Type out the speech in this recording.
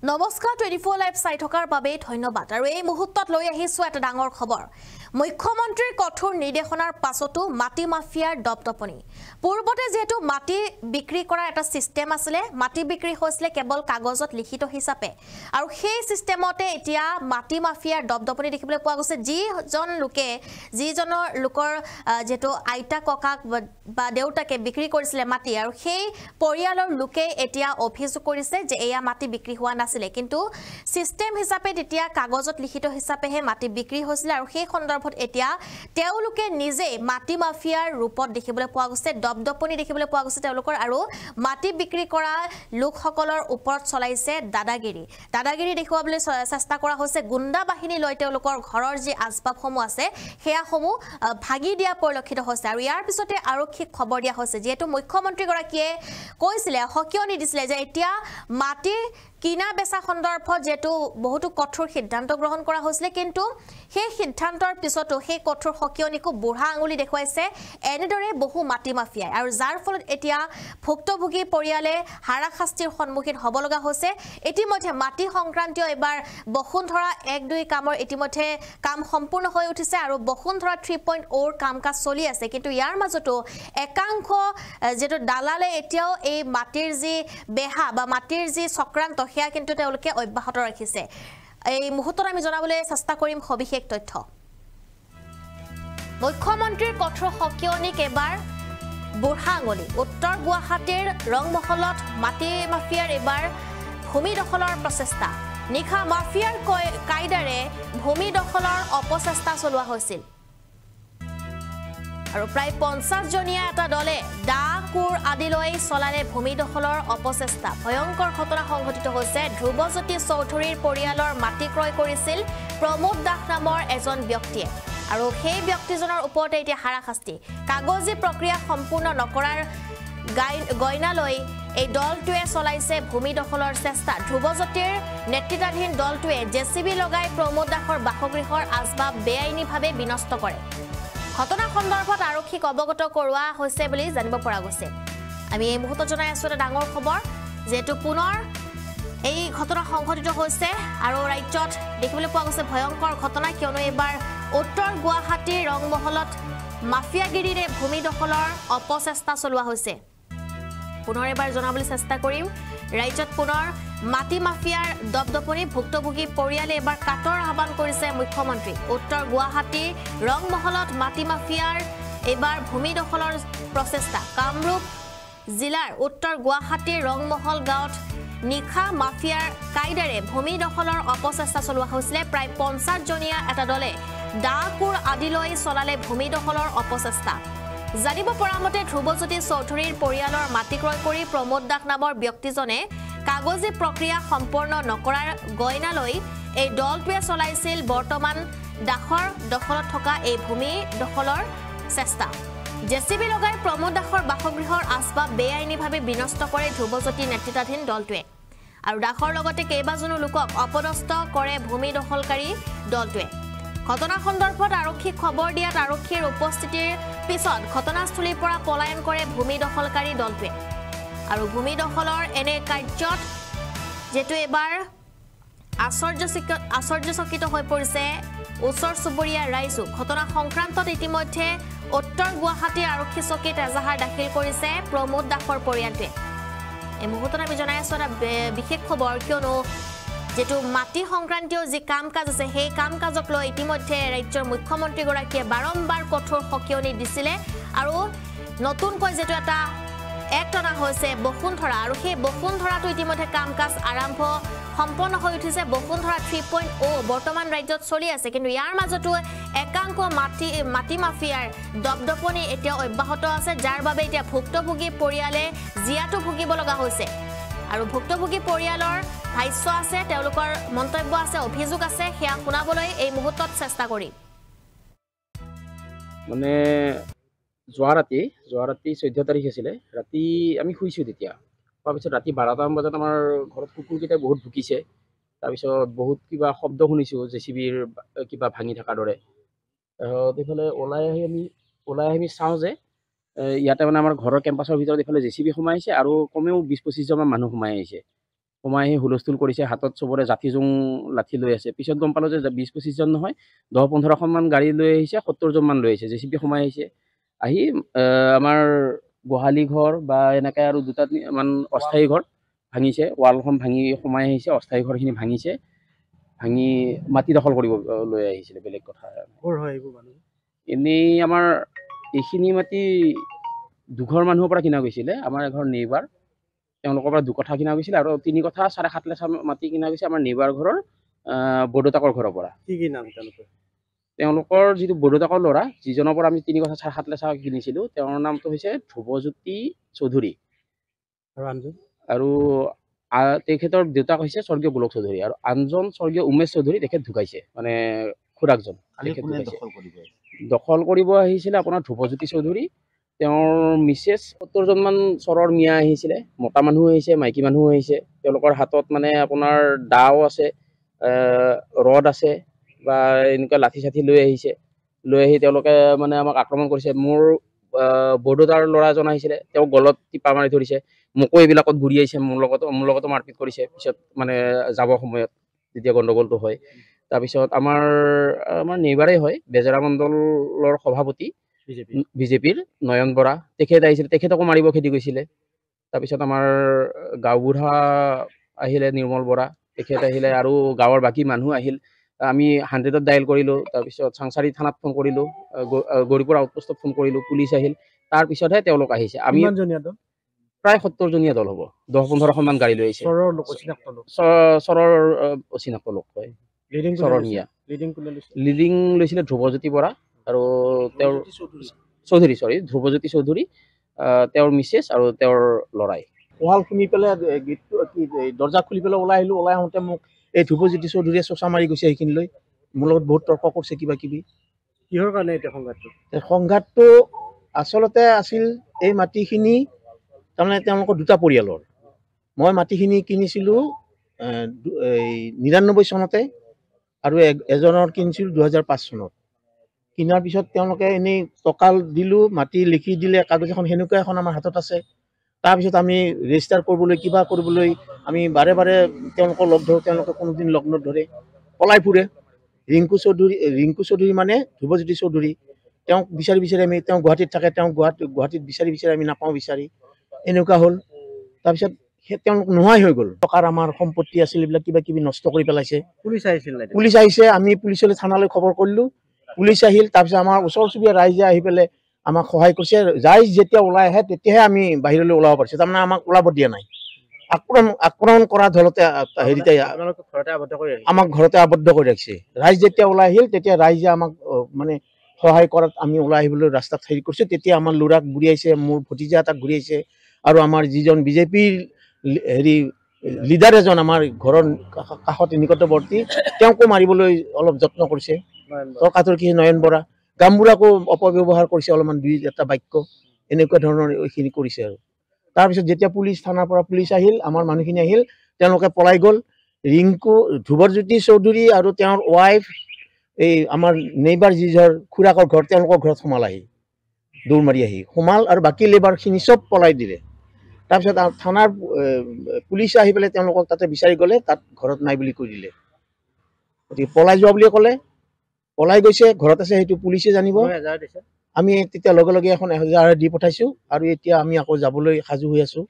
নমস্কাৰ 24 লাইভ চাই থকাৰ বাবে ধন্যবাদ আৰু এই মুহূৰ্তত লৈ আহিছো এটা ডাঙৰ খবৰ মুখ্যমন্ত্ৰীৰ কঠোৰ নিৰ্দেশনাৰ পাছতো মাটি মাফিয়াৰ দপদপনি পূৰ্বতে যেহেতু মাটি বিক্ৰী কৰা এটা সিস্টেম আছিল মাটি বিক্ৰী হৈছিল কেৱল কাগজত লিখিত হিচাপে আৰু সেই সিস্টেমতে এতিয়া মাটি মাফিয়াৰ দপদপনি দেখিবলৈ পোৱা গৈছে যিজনৰ লোকৰ যেটো আইতা ককাক বা দেউতাকে বিক্ৰী কৰিছিল মাটি আৰু সেই পৰিয়ালৰ লোকে এতিয়া অভিযোগ কৰিছে যে এয়া মাটি বিক্ৰী হোৱা নাছিলে কিন্তু সিস্টেম হিচাপে তেতিয়া কাগজত লিখিত হিচাপেহে মাটি বিক্ৰী হৈছিল আৰু সেই সন্দৰ্ভত এতিয়া তেওঁলোকে নিজে মাটি মাফিয়াৰ ৰূপত দেখিবলৈ পোৱা গৈছে দপদপনি দেখিবলৈ পোৱা গৈছে তেওঁলোকৰ আৰু মাটি বিক্ৰী কৰা লোকসকলৰ ওপৰত চলাইছে দাদাগিৰি দেখুৱাবলৈ চেষ্টা কৰা হৈছে গুণ্ডা বাহিনী লৈ তেওঁলোকৰ ঘৰৰ যি আজবাবসমূহ আছে হেয়াসমূহ ভাগি দিয়া পৰিলক্ষিত হৈছে আৰু ইয়াৰ পিছতে আৰক্ষীক খবৰ দিয়া হৈছে যেহেতু মুখ্যমন্ত্ৰী গৰাকীয়ে কৈছিলে হকিয়নি দিছিলে যে এতিয়া মাটিৰ কিনা বেচা সন্দৰ্ভত যেটো বহুতো কঠোৰ সিদ্ধান্ত গ্ৰহণ কৰা হৈছিল কিন্তু সেই সিদ্ধান্তৰ পিছতো সেই কঠোৰ হকিয়নিকো বুঢ়া আঙুলি দেখুৱাইছে এনেদৰে বহু মাটি মাফিয়াই আৰু যাৰ ফলত এতিয়া ভুক্তভোগী পৰিয়ালে হাৰাশাস্তিৰ সন্মুখীন হ'ব লগা হৈছে ইতিমধ্যে মাটি সংক্ৰান্তীয় এবাৰ বসুন্ধৰা 1-2 কামৰ ইতিমধ্যে কাম সম্পূৰ্ণ হৈ উঠিছে আৰু বসুন্ধৰা 3.0 কামকাজ চলি আছে কিন্তু ইয়াৰ মাজতো একাংশ যেটো দালালে এতিয়াও এই মাটিৰ যি বেহা বা মাটিৰ যি চক্ৰান্ত হেয়া কিন্তু তেওঁলোকে অব্যাহত ৰাখিছে এই মুহূৰ্তত আমি জনাবলৈ চেষ্টা কৰিম সবিশেষ তথ্য মুখ্যমন্ত্ৰীৰ কঠোৰ হকিয়নিক এবাৰ বুঢ়া আঙুলি উত্তৰ গুৱাহাটীৰ ৰংমহলত মাটি মাফিয়াৰ এবাৰ ভূমি দখলৰ প্ৰচেষ্টা নিখা মাফিয়াৰ কায়দাৰে ভূমি দখলৰ অপচেষ্টা চলোৱা হৈছিল আৰু প্ৰায় 50 জনীয়া এটা দলে ডাকুৰ আদিলৈ চলালে ভূমি দখলৰ অপচেষ্টা ভয়ংকৰ ঘটনা সংঘটিত হৈছে ধ্ৰুৱজ্যোতি চৌধুৰীৰ পৰিয়ালৰ মাটি ক্ৰয় কৰিছিল প্ৰমোদ দাস নামৰ এজন ব্যক্তিয়ে আৰু সেই ব্যক্তিজনৰ ওপৰতে এতিয়া হাৰাশাস্তি কাগজী প্ৰক্ৰিয়া সম্পূৰ্ণ নকৰাৰ গয়নালৈ এই দলটোৱে চলাইছে ভূমি দখলৰ চেষ্টা ধ্ৰুৱজ্যোতিৰ নেতৃত্বাধীন দলটোৱে জেচিবি লগাই প্ৰমোদ দাসৰ বাসগৃহৰ আজবাব বেআইনীভাৱে বিনষ্ট কৰে ঘটনা সন্দৰ্ভত আৰক্ষীক অৱগত কৰোৱা হৈছে বুলি জানিব পৰা গৈছে আমি এই মুহূৰ্তত জনাই আছো এটা ডাঙৰ খবৰ যেটো পুনৰ এই ঘটনা সংঘটিত হৈছে আৰু ৰাজ্যত দেখিবলৈ পোৱা গৈছে ভয়ংকৰ ঘটনা কিয়নো এবাৰ উত্তৰ গুৱাহাটীৰ ৰংমহলত মাফিয়াগিৰিৰে ভূমি দখলৰ অপচেষ্টা চলোৱা হৈছে পুনৰ এবাৰ জনাবলৈ চেষ্টা কৰিম ৰাজ্যত পুনৰ মাটি মাফিয়াৰ দপদপনি ভুক্তভোগী পৰিয়ালে এবাৰ কাটৰ আহ্বান কৰিছে মুখ্যমন্ত্ৰী উত্তৰ গুৱাহাটী ৰংমহলত মাটি মাফিয়াৰ এবাৰ ভূমি দখলৰ প্ৰচেষ্টা কামৰূপ জিলাৰ উত্তৰ গুৱাহাটীৰ ৰংমহল গাঁৱত নিখা মাফিয়াৰ কায়দাৰে ভূমি দখলৰ অপচেষ্টা চলোৱা হৈছিল প্ৰায় 50 জনীয়া এটা দলে ডাকুৰ আদিলৈ চলালে ভূমি দখলৰ অপচেষ্টা জানিব পৰা মতে ধ্ৰুৱজ্যোতি চৌধুৰীৰ পৰিয়ালৰ মাটি ক্ৰয় কৰি প্ৰমোদ দাস নামৰ ব্যক্তিজনে কাগজী প্ৰক্ৰিয়া সম্পূৰ্ণ নকৰাৰ গয়নালৈ এই দলটোৱে চলাইছিল বৰ্তমান দাসৰ দখলত থকা এই ভূমি দখলৰ চেষ্টা জেচিবি লগাই প্ৰমোদ দাসৰ বাসগৃহৰ আজবাব বেআইনীভাৱে বিনষ্ট কৰে ধ্ৰুৱজ্যোতি নেতৃত্বাধীন দলটোৱে আৰু দাসৰ লগতে কেইবাজনো লোকক অপদস্থ কৰে ভূমি দখলকাৰী দলটোৱে ঘটনা সন্দৰ্ভত আৰক্ষীক খবৰ দিয়াত আৰক্ষীৰ উপস্থিতিৰ পিছত ঘটনাস্থলীৰ পৰা পলায়ন কৰে ভূমি দখলকাৰী দলটোৱে আৰু ভূমি দখলৰ এনে কাৰ্যত যেটো এবাৰ আশ্চৰ্যচকিত হৈ পৰিছে ওচৰ চুবুৰীয়া ৰাইজো ঘটনা সংক্ৰান্তত ইতিমধ্যে উত্তৰ গুৱাহাটীৰ আৰক্ষী চকীত এজাহাৰ দাখিল কৰিছে প্ৰমোদ দাসৰ পৰিয়ালটোৱে এই মুহূৰ্তত আমি জনাই আছো এটা বিশেষ খবৰ কিয়নো যেটো মাটি সংক্ৰান্তীয় যি কাম কাজ আছে সেই কাম কাজক লৈ ইতিমধ্যে ৰাজ্যৰ মুখ্যমন্ত্ৰী গৰাকীয়ে বাৰম্বাৰ কঠোৰ হকিয়নি দিছিলে আৰু নতুনকৈ যেটো এটা একটনা হৈছে বসুন্ধৰা আৰু সেই বসুন্ধৰাটো ইতিমধ্যে কাম কাজ আৰম্ভ সম্পন্ন হৈ উঠিছে বসুন্ধৰা 3.0 বৰ্তমান ৰাজ্যত চলি আছে কিন্তু ইয়াৰ মাজতো একাংশ মাটি মাফিয়াৰ দপদপনি এতিয়া অব্যাহত আছে যাৰ বাবে এতিয়া ভুক্তভোগী পৰিয়ালে জিয়াটো ভুগিব লগা হৈছে আৰু ভুক্তভোগী পৰিয়ালৰ ভাষ্য আছে তেওঁলোকৰ মন্তব্য আছে অভিযোগ আছে হেয়া শুনাবলৈ এই মুহূৰ্তত চেষ্টা কৰি মানে যোৱা ৰাতি 14 তাৰিখ আছিল ৰাতি আমি শুইছো তেতিয়া তাৰপিছত ৰাতি 12টা বজাত আমাৰ ঘৰত কুকুৰকেইটা বহুত ভুকিছে তাৰপিছত বহুত কিবা শব্দ শুনিছো জেচিবিৰ কিবা ভাঙি থকাৰ দৰে এইফালে ওলাই আহি চাওঁ যে ইয়াতে মানে আমাৰ ঘৰৰ কেম্পাছৰ ভিতৰত এইফালে জেচিবি সোমাই আহিছে আৰু কমেও 20-25 জন মানুহ সোমাই আহিছে সোমাই আহি হুলস্থুল কৰিছে, হাতত চবৰে জাঠি জোং লাঠি লৈ আছে। পিছত গম পালোঁ যে 20-25 জন নহয়, 10-15খন গাড়ী লৈ আহিছে, 70 জন মান লৈ আহিছে, JCB সোমাই আহিছে। আহি আমাৰ গোহালি ঘৰ বা এনেকৈ আৰু 2টা মান অস্থায়ী ঘৰ ভাঙিছে, ৱালখন ভাঙি সোমাই আহিছে, অস্থায়ী ঘৰখিনি ভাঙিছে, ভাঙি মাটি দখল কৰিব লৈ আহিছিলে, বেলেগ কথা। এনেই আমাৰ এইখিনি মাটি দুঘৰ মানুহৰ পৰা কিনা গৈছিলে, আমাৰ এঘৰ নেইবাৰ, তেওঁলোকৰ পৰা 2 কঠা কিনা গৈছিলে, আৰু 3 কঠা 7.5 লেচা মাটি কিনা গৈছে আমাৰ নেইবাৰ ঘৰৰ বৰদেউতাকৰ ঘৰৰ পৰা। কি নাম তেওঁলোকৰ যিটো বৰদেউতাকৰ ল'ৰা, যিজনৰ পৰা আমি 3 কঠা 7.5 লেচা কিনিছিলোঁ, তেওঁৰ নামটো হৈছে ধ্ৰুৱজ্যোতি চৌধুৰী, আৰু তেখেতৰ দেউতাক হৈছে স্বৰ্গীয় গোলক চৌধুৰী, আৰু আনজন স্বৰ্গীয় উমেশ চৌধুৰী, তেখেত ঢুকাইছে, মানে খুৰাকজন দখল কৰিব আহিছিলে আপোনাৰ ধ্ৰুৱজ্যোতি চৌধুৰী, তেওঁৰ মিছেছ, 70 জন মান চৰৰ মিয়া আহিছিলে, মতা মানুহ আহিছে, মাইকী মানুহ আহিছে। তেওঁলোকৰ হাতত মানে আপোনাৰ দাও আছে, ৰড আছে, বা এনেকুৱা লাঠি চাঠি লৈ আহিছে। লৈ আহি তেওঁলোকে মানে আমাক আক্ৰমণ কৰিছে। মোৰ বৰদেউতাৰ ল'ৰা এজন আহিছিলে, তেওঁ গলত টিপা মাৰি ধৰিছে, মোকো এইবিলাকত ঘূৰি আহিছে, মোৰ লগতো মাৰপিট কৰিছে। পিছত মানে যাবৰ সময়ত যেতিয়া গণ্ডগোলটো হয়, তাৰপিছত আমাৰ নেইবাৰেই হয়, বেজেৰা মণ্ডলৰ সভাপতি বিজেপিৰ নয়ন বৰা, তেখেত আহিছিলে, তেখেতকো মাৰিব খেদি গৈছিলে। তাৰপিছত আমাৰ গাঁওবুঢ়া আহিলে, নিৰ্মল বৰা, তেখেত আহিলে, আৰু গাঁৱৰ বাকী মানুহ আহিল। আমি 100ত ডায়েল কৰিলোঁ, তাৰপিছত চাংচাৰী থানাত ফোন কৰিলোঁ, গৌৰীপুৰ আউটপোষ্টত ফোন কৰিলোঁ, পুলিচ আহিল, তাৰপিছতহে তেওঁলোক আহিছে। আমি প্ৰায় 70 জনীয়া দল হ'ব, 10-15খন মান গাড়ী লৈ আহিছে। চৰৰ অচিনাক্ত লোক হয়, চৰৰ মিয়া। লিডিং লৈছিলে ধ্ৰুৱজ্যোতি বৰা, আৰু তেওঁৰ ধ্ৰুৱজ্যোতি চৌধুৰী, তেওঁৰ মিছেছ আৰু তেওঁৰ ল'ৰাই। ৱাল শুনি পেলাই দৰ্জা খুলি পেলাই ওলাই আহিলোঁ। ওলাই আহোঁতে মোক এই ধ্ৰুৱজ্যোতি চৌধুৰীয়ে চচা মাৰি গৈছে সেইখিনিলৈ। মোৰ লগত বহুত তৰ্ক কৰিছে, কিবা কিবি। কিহৰ কাৰণে এতিয়া সংঘাতটো আচলতে আছিল, এই মাটিখিনি তাৰমানে তেওঁলোকৰ 2টা পৰিয়ালৰ। মই মাটিখিনি কিনিছিলোঁ 99 চনতে, আৰু এজনৰ কিনিছিলোঁ 2005 চনত। কিনাৰ পিছত তেওঁলোকে এনেই টকা দিলোঁ, মাটি লিখি দিলে, কাগজ এখন সেনেকুৱা এখন আমাৰ হাতত আছে। তাৰপিছত আমি ৰেজিষ্টাৰ কৰিবলৈ, কিবা কৰিবলৈ আমি বাৰে বাৰে তেওঁলোকক লগ ধৰোঁ, তেওঁলোকে কোনোদিন লগ নধৰে, পলাই ফুৰে। ৰিংকু চৌধুৰী মানে ধ্ৰুৱজ্যোতি চৌধুৰী, তেওঁক বিচাৰি আমি, তেওঁ গুৱাহাটীত থাকে, তেওঁ গুৱাহাটীত বিচাৰি আমি নাপাওঁ বিচাৰি, এনেকুৱা হ'ল। তাৰপিছত তেওঁলোক নোহোৱাই হৈ গ'ল। টকাৰ আমাৰ সম্পত্তি আছিল, এইবিলাক কিবা কিবি নষ্ট কৰি পেলাইছে। পুলিচ আহিছে, আমি পুলিচলৈ থানালৈ খবৰ কৰিলোঁ, পুলিচ আহিল। তাৰপিছত আমাৰ ওচৰ চুবুৰীয়া ৰাইজে আহি পেলাই আমাক সহায় কৰিছে। ৰাইজ যেতিয়া ওলাই আহে তেতিয়াহে আমি বাহিৰলৈ ওলাব পাৰিছোঁ, তাৰমানে আমাক ওলাব দিয়া নাই। আক্ৰমণ কৰা ধৰতে আমাক ঘৰতে আবদ্ধ কৰি ৰাখিছে। ৰাইজ যেতিয়া ওলাই আহিল, তেতিয়া ৰাইজে আমাক মানে সহায় কৰাত আমি ওলাই আহিবলৈ ৰাস্তাত হেৰি কৰিছোঁ। তেতিয়া আমাৰ ল'ৰাক ঘূৰি আহিছে, মোৰ ভতিজা এটাক ঘূৰি আহিছে, আৰু আমাৰ যিজন বিজেপিৰ লিডাৰ এজন আমাৰ ঘৰৰ কাষতে নিকটৱৰ্তী, তেওঁকো মাৰিবলৈ অলপ যত্ন কৰিছে। তৰ্কাতৰ্কি নয়ন বৰা, গামবুঢ়াকো অপব্যৱহাৰ কৰিছে অলপমান, 2-এটা বাক্য, এনেকুৱা ধৰণৰ এইখিনি কৰিছে। আৰু তাৰপিছত যেতিয়া থানাৰ পৰা পুলিচ আহিল, আমাৰ মানুহখিনি আহিল, তেওঁলোকে পলাই গ'ল। ধ্ৰুৱজ্যোতি চৌধুৰী আৰু তেওঁৰ ৱাইফ, এই আমাৰ নেইবাৰ যিজন খুৰাকৰ ঘৰ, তেওঁলোকৰ ঘৰত সোমাল, আহি দৌৰ মাৰি আহি সোমাল, আৰু বাকী লেবাৰখিনি চব পলাই দিলে। তাৰপিছত থানাৰ পুলিচ আহি পেলাই তেওঁলোকক তাতে বিচাৰি গ'লে, তাত ঘৰত নাই বুলি কৈ দিলে। গতিকে পলাই যোৱা বুলিয়ে ক'লে, পলাই গৈছে, ঘৰত আছে সেইটো পুলিচে জানিব। আমি তেতিয়া লগে লগে এখন 1000 দি পঠাইছোঁ, আৰু এতিয়া আমি আকৌ যাবলৈ সাজু হৈ আছোঁ।